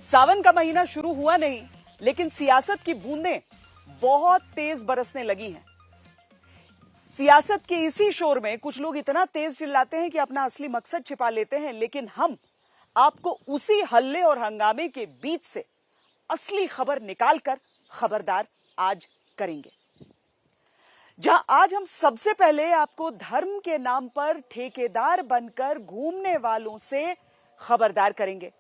सावन का महीना शुरू हुआ नहीं, लेकिन सियासत की बूंदें बहुत तेज बरसने लगी हैं। सियासत के इसी शोर में कुछ लोग इतना तेज चिल्लाते हैं कि अपना असली मकसद छिपा लेते हैं, लेकिन हम आपको उसी हल्ले और हंगामे के बीच से असली खबर निकालकर खबरदार आज करेंगे। जहां आज हम सबसे पहले आपको धर्म के नाम पर ठेकेदार बनकर घूमने वालों से खबरदार करेंगे।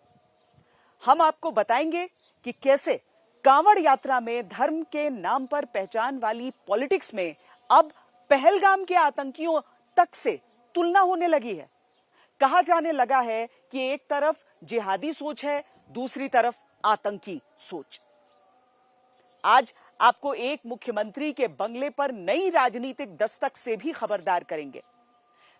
हम आपको बताएंगे कि कैसे कांवड़ यात्रा में धर्म के नाम पर पहचान वाली पॉलिटिक्स में अब पहलगाम के आतंकियों तक से तुलना होने लगी है। कहा जाने लगा है कि एक तरफ जिहादी सोच है, दूसरी तरफ आतंकी सोच। आज आपको एक मुख्यमंत्री के बंगले पर नई राजनीतिक दस्तक से भी खबरदार करेंगे।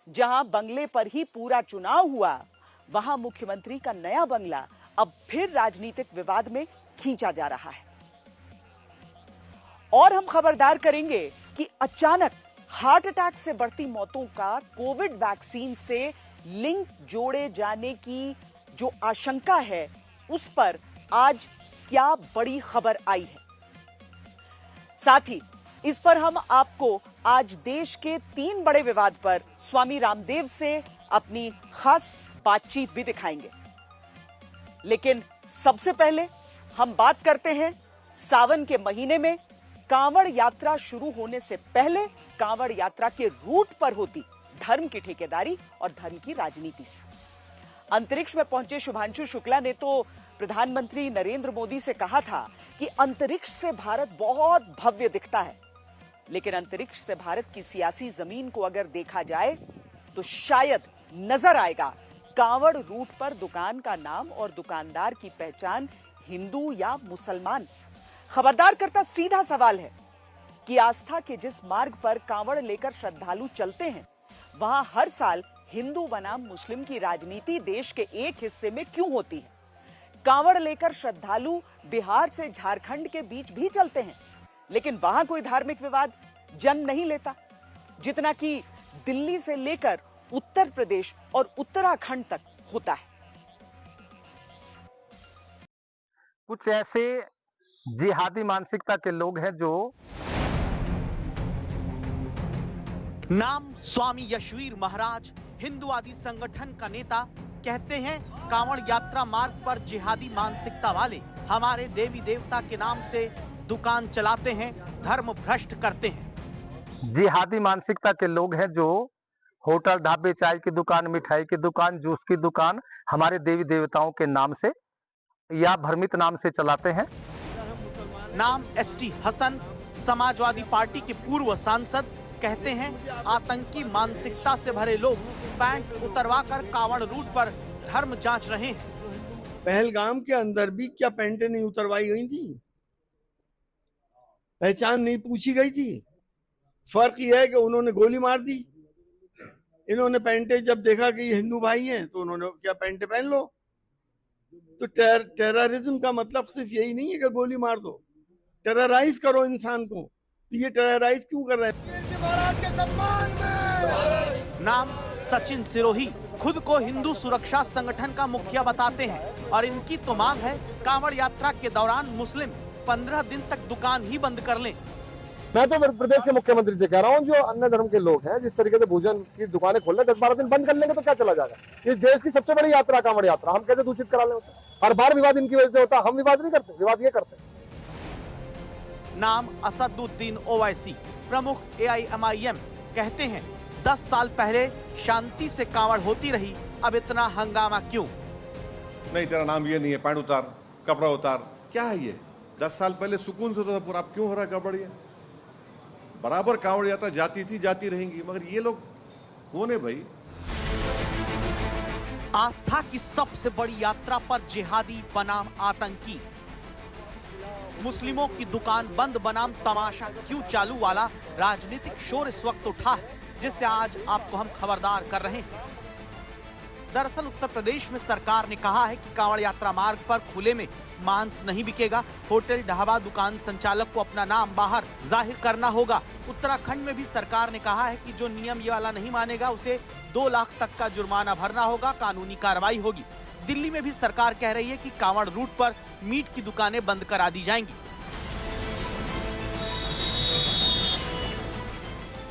जहां बंगले पर ही पूरा चुनाव हुआ, वहां मुख्यमंत्री का नया बंगला अब फिर राजनीतिक विवाद में खींचा जा रहा है। और हम खबरदार करेंगे कि अचानक हार्ट अटैक से बढ़ती मौतों का कोविड वैक्सीन से लिंक जोड़े जाने की जो आशंका है, उस पर आज क्या बड़ी खबर आई है। साथ ही इस पर हम आपको आज देश के 3 बड़े विवाद पर स्वामी रामदेव से अपनी खास बातचीत भी दिखाएंगे। लेकिन सबसे पहले हम बात करते हैं सावन के महीने में कांवड़ यात्रा शुरू होने से पहले कांवड़ यात्रा के रूट पर होती धर्म की ठेकेदारी और धर्म की राजनीति से। अंतरिक्ष में पहुंचे शुभांशु शुक्ला ने तो प्रधानमंत्री नरेंद्र मोदी से कहा था कि अंतरिक्ष से भारत बहुत भव्य दिखता है, लेकिन अंतरिक्ष से भारत की सियासी जमीन को अगर देखा जाए तो शायद नजर आएगा कांवड़ रूट पर दुकान का नाम और दुकानदार की पहचान हिंदू या मुसलमान। खबरदार करता सीधा सवाल है कि आस्था के जिस मार्ग पर कांवड़ लेकर श्रद्धालु चलते हैं, वहां हर साल हिंदू बनाम मुस्लिम की राजनीति देश के एक हिस्से में क्यों होती है? कांवड़ लेकर श्रद्धालु बिहार से झारखंड के बीच भी चलते हैं, लेकिन वहां कोई धार्मिक विवाद जन्म नहीं लेता, जितना कि दिल्ली से लेकर उत्तर प्रदेश और उत्तराखंड तक होता है। कुछ ऐसे जिहादी मानसिकता के लोग हैं जो नाम स्वामी यशवीर महाराज, हिंदुवादी संगठन का नेता, कहते हैं कांवड़ यात्रा मार्ग पर जिहादी मानसिकता वाले हमारे देवी देवता के नाम से दुकान चलाते हैं, धर्म भ्रष्ट करते हैं। जिहादी मानसिकता के लोग हैं जो होटल, ढाबे, चाय की दुकान, मिठाई की दुकान, जूस की दुकान हमारे देवी देवताओं के नाम से या भ्रमित नाम से चलाते हैं। नाम एसटी हसन, समाजवादी पार्टी के पूर्व सांसद, कहते हैं आतंकी मानसिकता से भरे लोग पैंट उतरवाकर कांवड़ रूट पर धर्म जांच रहे हैं। पहलगाम के अंदर भी क्या पैंटें नहीं उतरवाई गई थी? पहचान नहीं पूछी गई थी? फर्क यह है कि उन्होंने गोली मार दी। इन्होंने पैंटें जब देखा कि ये हिंदू भाई हैं तो उन्होंने क्या पैंटें पहन लो। तो टेररिज्म का मतलब सिर्फ यही नहीं है कि गोली मार दो, टेरराइज करो इंसान को। तो ये टेरराइज क्यों कर रहे हैं? महाराज के सम्मान में। नाम सचिन सिरोही, खुद को हिंदू सुरक्षा संगठन का मुखिया बताते हैं और इनकी तो मांग है कांवड़ यात्रा के दौरान मुस्लिम 15 दिन तक दुकान ही बंद कर लें। मैं तो प्रदेश के मुख्यमंत्री से कह रहा हूँ, जो अन्य धर्म के लोग हैं जिस तरीके से भोजन की दुकानें खोल रहे, 10-12 दिन बंद कर लेंगे तो क्या चला जाएगा? इस देश की सबसे बड़ी यात्रा कांवड़ यात्रा, हम कैसे दूषित करा लें? हर बार विवाद इनकी वजह से होता है। हम विवाद नहीं करते, विवाद ये करते हैं। नाम असदुद्दीन ओवैसी, प्रमुख AIMIM, कहते हैं 10 साल पहले शांति से कांवड़ होती रही, अब इतना हंगामा क्यों? नहीं, तेरा नाम ये नहीं है, पैंट उतार, कपड़ा उतार, क्या है ये? 10 साल पहले सुकून से होता था पूरा, अब क्यों हो रहा है गड़बड़? ये बराबर कांवड़ यात्रा जाती थी, जाती रहेंगी, मगर ये लोग कौन है भाई? आस्था की सबसे बड़ी यात्रा पर जिहादी बनाम आतंकी, मुस्लिमों की दुकान बंद बनाम तमाशा क्यों चालू वाला राजनीतिक शोर इस वक्त उठा है, जिससे आज आपको हम खबरदार कर रहे हैं। दरअसल उत्तर प्रदेश में सरकार ने कहा है कि कांवड़ यात्रा मार्ग पर खुले में मांस नहीं बिकेगा। होटल, ढाबा, दुकान संचालक को अपना नाम बाहर जाहिर करना होगा। उत्तराखंड में भी सरकार ने कहा है कि जो नियम ये वाला नहीं मानेगा उसे 2 लाख तक का जुर्माना भरना होगा, कानूनी कार्रवाई होगी। दिल्ली में भी सरकार कह रही है कि कांवड़ रूट पर मीट की दुकानें बंद करा दी जाएंगी।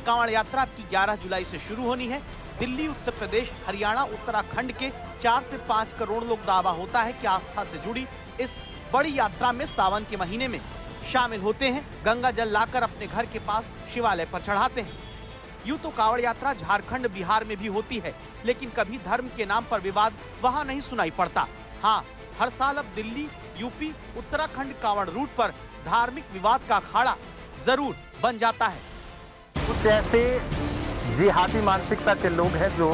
कांवड़ यात्रा आपकी 11 जुलाई से शुरू होनी है। दिल्ली, उत्तर प्रदेश, हरियाणा, उत्तराखंड के 4 से 5 करोड़ लोग दावा होता है कि आस्था से जुड़ी इस बड़ी यात्रा में सावन के महीने में शामिल होते हैं, गंगा जल लाकर अपने घर के पास शिवालय पर चढ़ाते हैं। यूं तो कांवड़ यात्रा झारखंड, बिहार में भी होती है, लेकिन कभी धर्म के नाम पर विवाद वहां नहीं सुनाई पड़ता। हाँ, हर साल अब दिल्ली, यूपी, उत्तराखंड कांवड़ रूट पर धार्मिक विवाद का अखाड़ा जरूर बन जाता है। कुछ ऐसे जिहादी मानसिकता के लोग हैं जो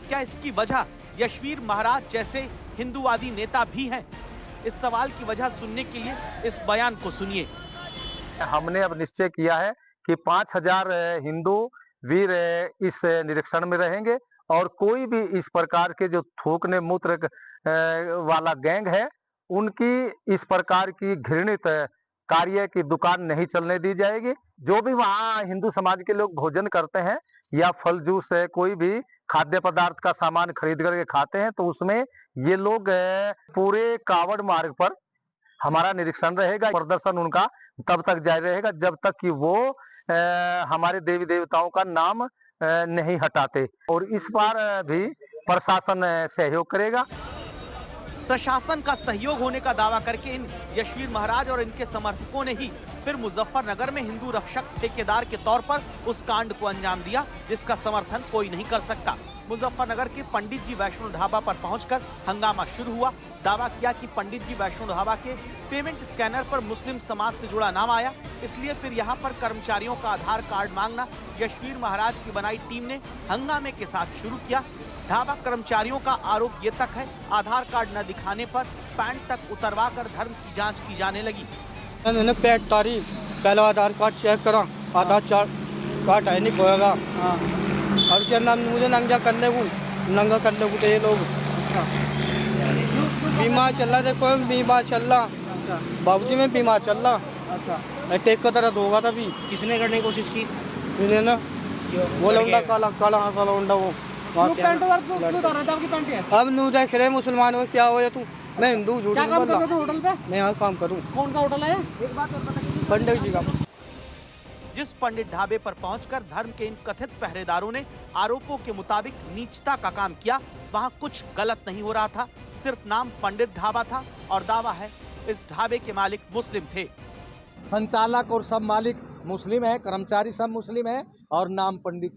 क्या इसकी वजह यशवीर महाराज जैसे हिंदूवादी नेता भी हैं? इस सवाल की वजह सुनने के लिए इस बयान को सुनिए। हमने अब निश्चय किया है कि 5000 हिंदू वीर इस निरीक्षण में रहेंगे और कोई भी इस प्रकार के जो थूकने मूत्र वाला गैंग है, उनकी इस प्रकार की घृणित कार्य की दुकान नहीं चलने दी जाएगी। जो भी वहाँ हिंदू समाज के लोग भोजन करते हैं या फल जूस है, कोई भी खाद्य पदार्थ का सामान खरीद करके खाते हैं, तो उसमें ये लोग पूरे कांवड़ मार्ग पर हमारा निरीक्षण रहेगा। प्रदर्शन उनका तब तक जारी रहेगा जब तक कि वो हमारे देवी देवताओं का नाम नहीं हटाते, और इस बार भी प्रशासन सहयोग करेगा। प्रशासन का सहयोग होने का दावा करके इन यशवीर महाराज और इनके समर्थकों ने ही फिर मुजफ्फरनगर में हिंदू रक्षक ठेकेदार के तौर पर उस कांड को अंजाम दिया जिसका समर्थन कोई नहीं कर सकता। मुजफ्फरनगर के पंडित जी वैष्णो ढाबा पर पहुंचकर हंगामा शुरू हुआ। दावा किया कि पंडित जी वैष्णो ढाबा के पेमेंट स्कैनर पर मुस्लिम समाज से जुड़ा नाम आया, इसलिए फिर यहां पर कर्मचारियों का आधार कार्ड मांगना यशवीर महाराज की बनाई टीम ने हंगामे के साथ शुरू किया। ढाबा कर्मचारियों का आरोप ये तक है, आधार कार्ड न दिखाने पर पैंट तक उतरवा कर धर्म की जांच की जाने लगी। मैंने पैंट तारी, पहले आधार कार्ड चेक करा, आधार कार्ड है नहीं खोएगा, और क्या नाम मुझे नंगा करने को तो ये लोग बीमार चल रहा, देखो बीमार चल रहा, बाबूजी में बीमार चल रहा, टेक का तरह होगा तभी। किसने करने की कोशिश की? इन्हें ना वो लौंडा काला लौंडा वो अब नू देख रहे मुसलमान हो क्या हो या तू? मैं हिंदू झूठ नहीं बोल रहा। होटल पे मैं यहाँ काम करूँ। कौन सा होटल है? एक बात और बता दीजिए। पंडित जी का। जिस पंडित ढाबे पर पहुंचकर धर्म के इन कथित पहरेदारों ने आरोपों के मुताबिक नीचता का काम किया, वहां कुछ गलत नहीं हो रहा था। सिर्फ नाम पंडित ढाबा था और दावा है इस ढाबे के मालिक मुस्लिम थे। संचालक और सब मालिक मुस्लिम है, कर्मचारी सब मुस्लिम है और नाम पंडित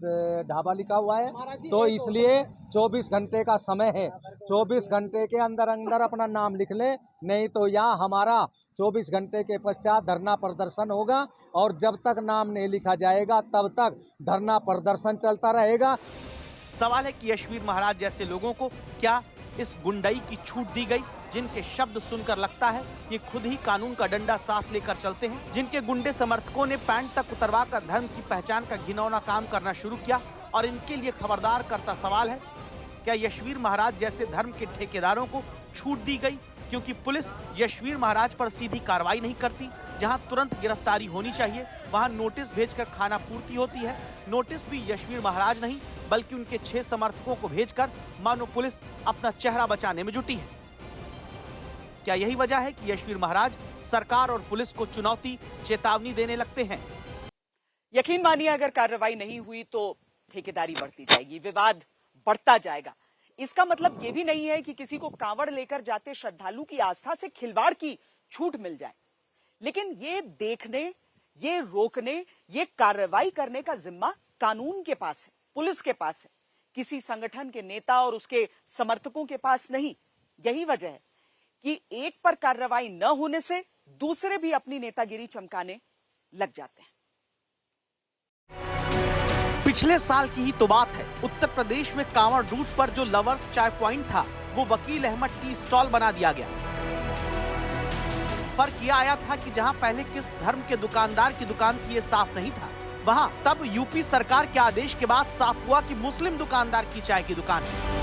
ढाबा लिखा हुआ है। तो इसलिए 24 घंटे का समय है, 24 घंटे के अंदर अंदर अपना नाम लिख ले, नहीं तो यहाँ हमारा 24 घंटे के पश्चात धरना प्रदर्शन होगा और जब तक नाम नहीं लिखा जाएगा तब तक धरना प्रदर्शन चलता रहेगा। सवाल है कि यशवीर महाराज जैसे लोगों को क्या इस गुंडाई की छूट दी गई, जिनके शब्द सुनकर लगता है ये खुद ही कानून का डंडा साथ लेकर चलते हैं, जिनके गुंडे समर्थकों ने पैंट तक उतरवाकर धर्म की पहचान का घिनौना काम करना शुरू किया। और इनके लिए खबरदार करता सवाल है, क्या यशवीर महाराज जैसे धर्म के ठेकेदारों को छूट दी गई क्योंकि पुलिस यशवीर महाराज पर सीधी कार्रवाई नहीं करती? जहां तुरंत गिरफ्तारी होनी चाहिए वहां नोटिस भेजकर खाना पूर्ति होती है। नोटिस भी यशवीर महाराज नहीं बल्कि उनके 6 समर्थकों को भेजकर मानो पुलिस अपना चेहरा बचाने में जुटी है। क्या यही वजह है कि यशवीर महाराज सरकार और पुलिस को चुनौती, चेतावनी देने लगते हैं? यकीन मानिए अगर कार्रवाई नहीं हुई तो ठेकेदारी बढ़ती जाएगी, विवाद बढ़ता जाएगा। इसका मतलब यह भी नहीं है कि किसी को कांवड़ लेकर जाते श्रद्धालु की आस्था से खिलवाड़ की छूट मिल जाए, लेकिन ये देखने, ये रोकने, ये कार्रवाई करने का जिम्मा कानून के पास है, पुलिस के पास है, किसी संगठन के नेता और उसके समर्थकों के पास नहीं। यही वजह है कि एक पर कार्रवाई न होने से दूसरे भी अपनी नेतागिरी चमकाने लग जाते हैं। पिछले साल की ही तो बात है, उत्तर प्रदेश में कांवड़ रूट पर जो लवर्स चाय पॉइंट था वो वकील अहमद टी स्टॉल बना दिया गया। फर्क यह आया था कि जहां पहले किस धर्म के दुकानदार की दुकान थी ये साफ नहीं था, वहां तब यूपी सरकार के आदेश के बाद साफ हुआ कि मुस्लिम दुकानदार की चाय की दुकान है।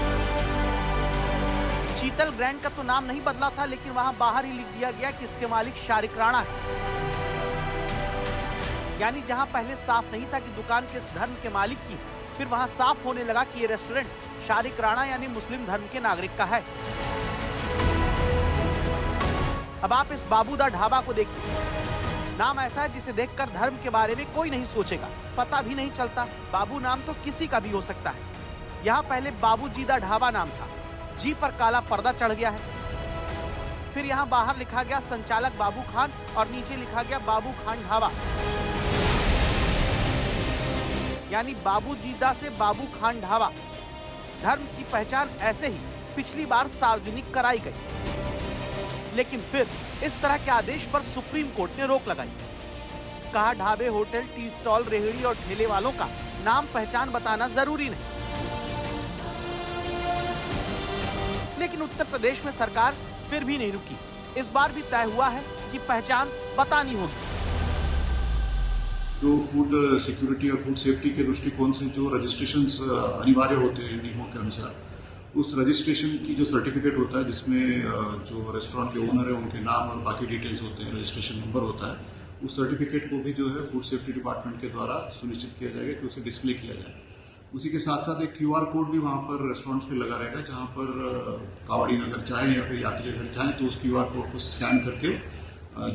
शीतल ग्रैंड का तो नाम नहीं बदला था, लेकिन वहां बाहर ही लिख दिया गया कि इसके मालिक शारिक राणा है। यानी जहां पहले साफ नहीं था कि दुकान किस धर्म के मालिक की, फिर वहां साफ होने लगा कि ये रेस्टोरेंट शारिक राणा यानी मुस्लिम धर्म के नागरिक का है। अब आप इस बाबूदा ढाबा को देखिए। नाम ऐसा है जिसे देखकर धर्म के बारे में कोई नहीं सोचेगा, पता भी नहीं चलता। बाबू नाम तो किसी का भी हो सकता है। यहाँ पहले बाबूजीदा ढाबा नाम था, जी पर काला पर्दा चढ़ गया है। फिर यहाँ बाहर लिखा गया संचालक बाबू खान और नीचे लिखा गया बाबू खान ढाबा, यानी बाबूजीदा से बाबू खान ढाबा। धर्म की पहचान ऐसे ही पिछली बार सार्वजनिक कराई गई, लेकिन फिर इस तरह के आदेश पर सुप्रीम कोर्ट ने रोक लगाई। कहा ढाबे, होटल, टी स्टॉल, रेहड़ी और ठेले वालों का नाम पहचान बताना जरूरी नहीं। लेकिन उत्तर प्रदेश में सरकार फिर भी नहीं रुकी। इस बार भी तय हुआ है कि पहचान बतानी होगी। जो फूड सिक्योरिटी और फूड सेफ्टी के दृष्टिकोण से जो रजिस्ट्रेशंस अनिवार्य होते हैं नियमों के अनुसार, उस रजिस्ट्रेशन की जो सर्टिफिकेट होता है जिसमें जो रेस्टोरेंट के ओनर है उनके नाम और बाकी डिटेल्स होते हैं, रजिस्ट्रेशन नंबर होता है, उस सर्टिफिकेट को भी जो है फूड सेफ्टी डिपार्टमेंट के द्वारा सुनिश्चित किया जाएगा कि उसे डिस्प्ले किया जाए। उसी के साथ साथ एक QR कोड भी वहाँ पर रेस्टोरेंट्स पे लगा रहेगा, जहाँ पर कावड़ी अगर चाहें या फिर यात्री अगर चाहें तो उस QR कोड को स्कैन करके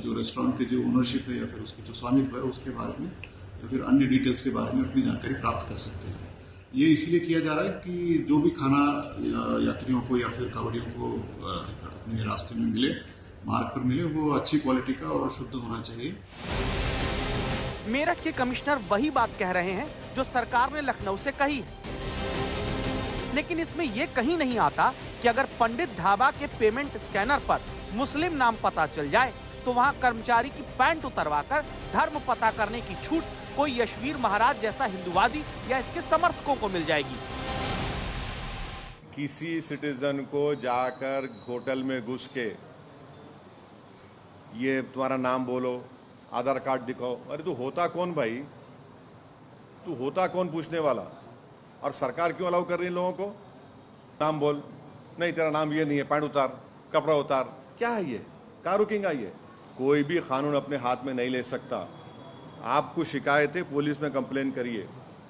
जो रेस्टोरेंट की जो ओनरशिप है या फिर उसकी जो स्वामित्व है उसके बारे में या फिर अन्य डिटेल्स के बारे में अपनी जानकारी प्राप्त कर सकते हैं। ये इसलिए किया जा रहा है कि जो भी खाना यात्रियों को या फिर कावड़ियों को अपने रास्ते में मिले, मार्ग पर मिले, वो अच्छी क्वालिटी का और शुद्ध होना चाहिए। मेरठ के कमिश्नर वही बात कह रहे हैं जो सरकार ने लखनऊ से कही है। लेकिन इसमें यह कहीं नहीं आता कि अगर पंडित ढाबा के पेमेंट स्कैनर पर मुस्लिम नाम पता चल जाए तो वहां कर्मचारी की पैंट उतरवाकर धर्म पता करने की छूट कोई यशवीर महाराज जैसा हिंदूवादी या इसके समर्थकों को मिल जाएगी। किसी सिटीजन को जाकर होटल में घुस के ये तुम्हारा नाम बोलो, आधार कार्ड दिखाओ, अरे तू होता कौन भाई, तू होता कौन पूछने वाला? और सरकार क्यों अलाउ कर रही है लोगों को? नाम बोल, नहीं तेरा नाम ये नहीं है, पैंट उतार, कपड़ा उतार, क्या है ये? कहाँ रुकेगा ये? कोई भी कानून अपने हाथ में नहीं ले सकता। आपको शिकायत है, पुलिस में कंप्लेन करिए।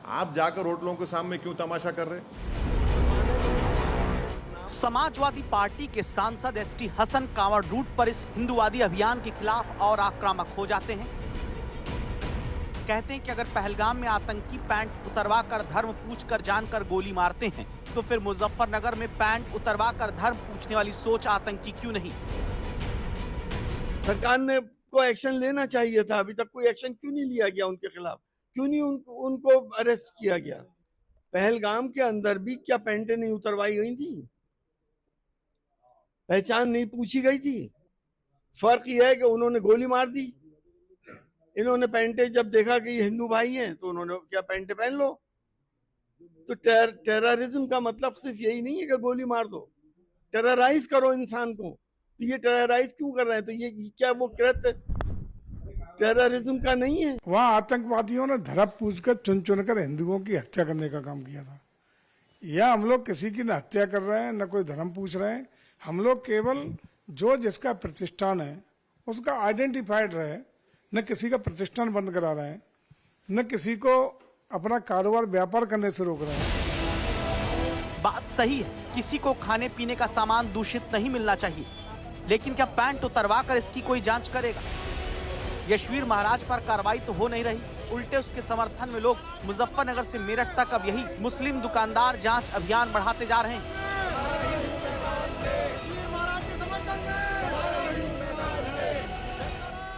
आप जाकर होटलों के सामने क्यों तमाशा कर रहे? समाजवादी पार्टी के सांसद ST हसन कांवड़ रूट पर इस हिंदूवादी अभियान के खिलाफ और आक्रामक हो जाते हैं। कहते हैं कि अगर पहलगाम में आतंकी पैंट उतरवाकर धर्म पूछकर जानकर गोली मारते हैं तो फिर मुजफ्फरनगर में पैंट उतरवाकर धर्म पूछने वाली सोच आतंकी क्यों नहीं? सरकार ने को एक्शन लेना चाहिए था। अभी तक कोई एक्शन क्यों नहीं लिया गया उनके खिलाफ? क्यों नहीं उनको अरेस्ट किया गया? पहलगाम के अंदर भी क्या पैंटें नहीं उतरवाई गई थी? पहचान नहीं पूछी गई थी? फर्क यह है कि उन्होंने गोली मार दी। इन्होंने पैंटें जब देखा कि ये हिंदू भाई हैं तो उन्होंने क्या पैंटें पहन लो। तो टेररिज्म का मतलब सिर्फ यही नहीं है कि गोली मार दो, टेरराइज करो इंसान को। तो ये टेरराइज क्यों कर रहे हैं? तो ये क्या वो कृत्य टेररिज्म का नहीं है? वहाँ आतंकवादियों ने धर्म पूछकर चुन चुनकर हिंदुओं की हत्या करने का काम किया था। यह हम लोग किसी की न हत्या कर रहे हैं न कोई धर्म पूछ रहे हैं। हम लोग केवल जो जिसका प्रतिष्ठान है उसका आइडेंटिफाइड रहे, न किसी का प्रतिष्ठान बंद करा रहे हैं, न किसी को अपना कारोबार व्यापार करने से रोक रहे हैं। बात सही है, किसी को खाने पीने का सामान दूषित नहीं मिलना चाहिए, लेकिन क्या पैंट उतरवा कर इसकी कोई जांच करेगा? यशवीर महाराज पर कार्रवाई तो हो नहीं रही, उल्टे उसके समर्थन में लोग मुजफ्फरनगर से मेरठ तक अब यही मुस्लिम दुकानदार जांच अभियान बढ़ाते जा रहे हैं।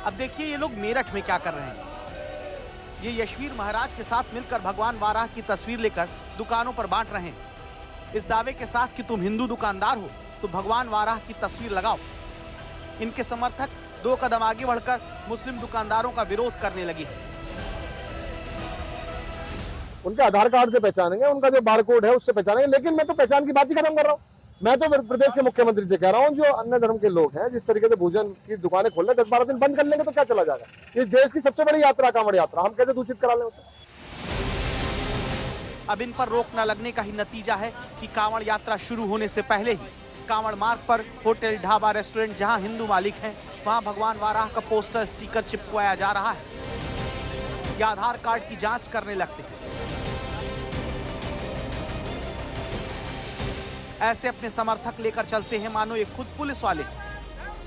अब देखिए ये लोग मेरठ में क्या कर रहे हैं। ये यशवीर महाराज के साथ मिलकर भगवान वाराह की तस्वीर लेकर दुकानों पर बांट रहे हैं, इस दावे के साथ कि तुम हिंदू दुकानदार हो तो भगवान वाराह की तस्वीर लगाओ। इनके समर्थक 2 कदम आगे बढ़कर मुस्लिम दुकानदारों का विरोध करने लगे। उनके आधार कार्ड से पहचानेंगे, उनका जो बारकोड है उससे पहचानेंगे। लेकिन मैं तो पहचान की बात ही खत्म कर रहा हूँ। मैं तो प्रदेश के मुख्यमंत्री से कह रहा हूँ, जो अन्य धर्म के लोग हैं, जिस तरीके से भोजन की दुकानें खोल रहे, 10-12 दिन बंद कर लेंगे तो क्या चला जाएगा? इस देश की सबसे बड़ी यात्रा कांवड़ यात्रा हम कैसे दूषित करा लें? अब इन पर रोक न लगने का ही नतीजा है कि कांवड़ यात्रा शुरू होने से पहले ही कांवड़ मार्ग पर होटल, ढाबा, रेस्टोरेंट जहां हिंदू मालिक हैं वहां भगवान वाराह का पोस्टर, स्टिकर चिपकाया जा रहा है या आधार कार्ड की जांच करने लगते हैं। ऐसे अपने समर्थक लेकर चलते हैं मानो ये खुद पुलिस वाले।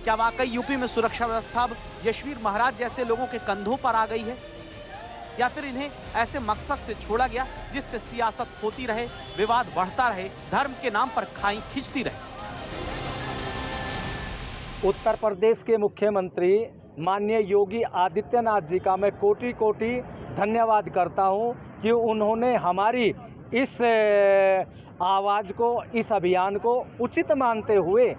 क्या वाकई यूपी में सुरक्षा व्यवस्था अब यशवीर महाराज जैसे लोगों के कंधों पर आ गई है, या फिर इन्हें ऐसे मकसद से छोड़ा गया जिससे सियासत होती रहे, विवाद बढ़ता रहे, धर्म के नाम पर खाई खींचती रहे? उत्तर प्रदेश के मुख्यमंत्री माननीय योगी आदित्यनाथ जी का मैं कोटि कोटि धन्यवाद करता हूं कि उन्होंने हमारी इस आवाज़ को, इस अभियान को उचित मानते हुए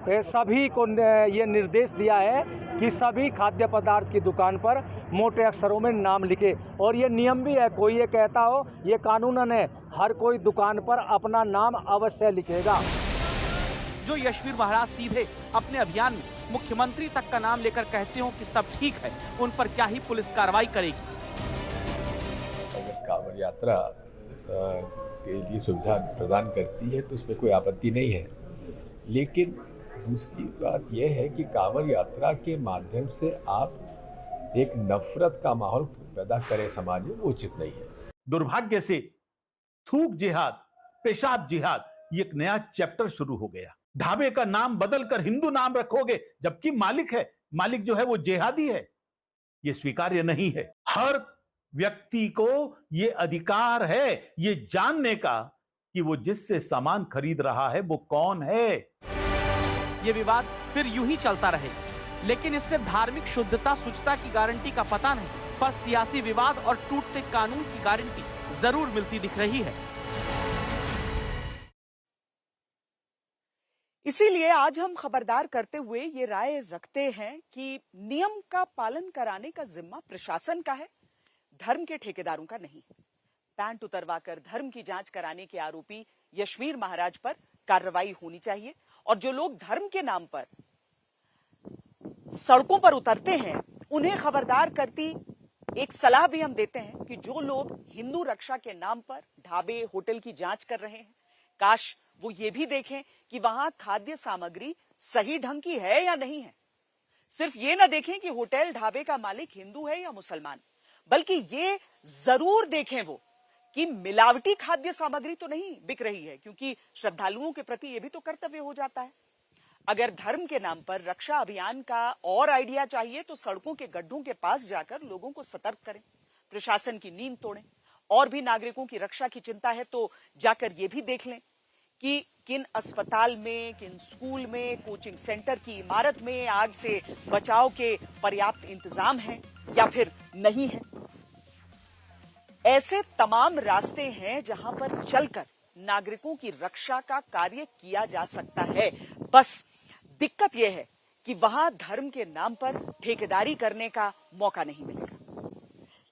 सभी को ये निर्देश दिया है कि सभी खाद्य पदार्थ की दुकान पर मोटे अक्षरों में नाम लिखे। और ये नियम भी है, कोई ये कहता हो ये कानूनन है, हर कोई दुकान पर अपना नाम अवश्य लिखेगा। जो यशवीर महाराज सीधे अपने अभियान में मुख्यमंत्री तक का नाम लेकर कहते हो कि सब ठीक है, उन पर क्या ही पुलिस कार्रवाई करेगी? अगर कांवड़ यात्रा के लिए सुविधा प्रदान करती है तो उसमें कोई आपत्ति नहीं है, लेकिन दूसरी बात यह है कि कांवड़ यात्रा के माध्यम से आप एक नफरत का माहौल पैदा करें समाज में, वो उचित नहीं है। दुर्भाग्य से थूक जिहाद, पेशाब जिहाद, ये एक नया चैप्टर शुरू हो गया। ढाबे का नाम बदलकर हिंदू नाम रखोगे, जबकि मालिक जो है वो जिहादी है, ये स्वीकार्य नहीं है। हर व्यक्ति को ये अधिकार है ये जानने का कि वो जिससे सामान खरीद रहा है वो कौन है। ये विवाद फिर यूं ही चलता रहेगा, लेकिन इससे धार्मिक शुद्धता, शुचिता की गारंटी का पता नहीं, पर सियासी विवाद और टूटते कानून की गारंटी जरूर मिलती दिख रही है। इसीलिए आज हम खबरदार करते हुए ये राय रखते हैं कि नियम का पालन कराने का जिम्मा प्रशासन का है, धर्म के ठेकेदारों का नहीं। पैंट उतरवाकर धर्म की जांच कराने के आरोपी यशवीर महाराज पर कार्रवाई होनी चाहिए, और जो लोग धर्म के नाम पर सड़कों पर उतरते हैं उन्हें खबरदार करती एक सलाह भी हम देते हैं कि जो लोग हिंदू रक्षा के नाम पर ढाबे, होटल की जांच कर रहे हैं, काश वो ये भी देखें कि वहां खाद्य सामग्री सही ढंग की है या नहीं है। सिर्फ ये ना देखें कि होटल, ढाबे का मालिक हिंदू है या मुसलमान, बल्कि ये जरूर देखें वो कि मिलावटी खाद्य सामग्री तो नहीं बिक रही है, क्योंकि श्रद्धालुओं के प्रति यह भी तो कर्तव्य हो जाता है। अगर धर्म के नाम पर रक्षा अभियान का और आइडिया चाहिए तो सड़कों के गड्ढों के पास जाकर लोगों को सतर्क करें, प्रशासन की नींद तोड़ें। और भी नागरिकों की रक्षा की चिंता है तो जाकर यह भी देख लें कि किन अस्पताल में, किन स्कूल में, कोचिंग सेंटर की इमारत में आग से बचाव के पर्याप्त इंतजाम हैं या फिर नहीं है। ऐसे तमाम रास्ते हैं जहां पर चलकर नागरिकों की रक्षा का कार्य किया जा सकता है। बस दिक्कत यह है कि वहां धर्म के नाम पर ठेकेदारी करने का मौका नहीं मिलेगा,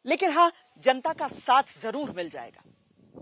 लेकिन हां, जनता का साथ जरूर मिल जाएगा।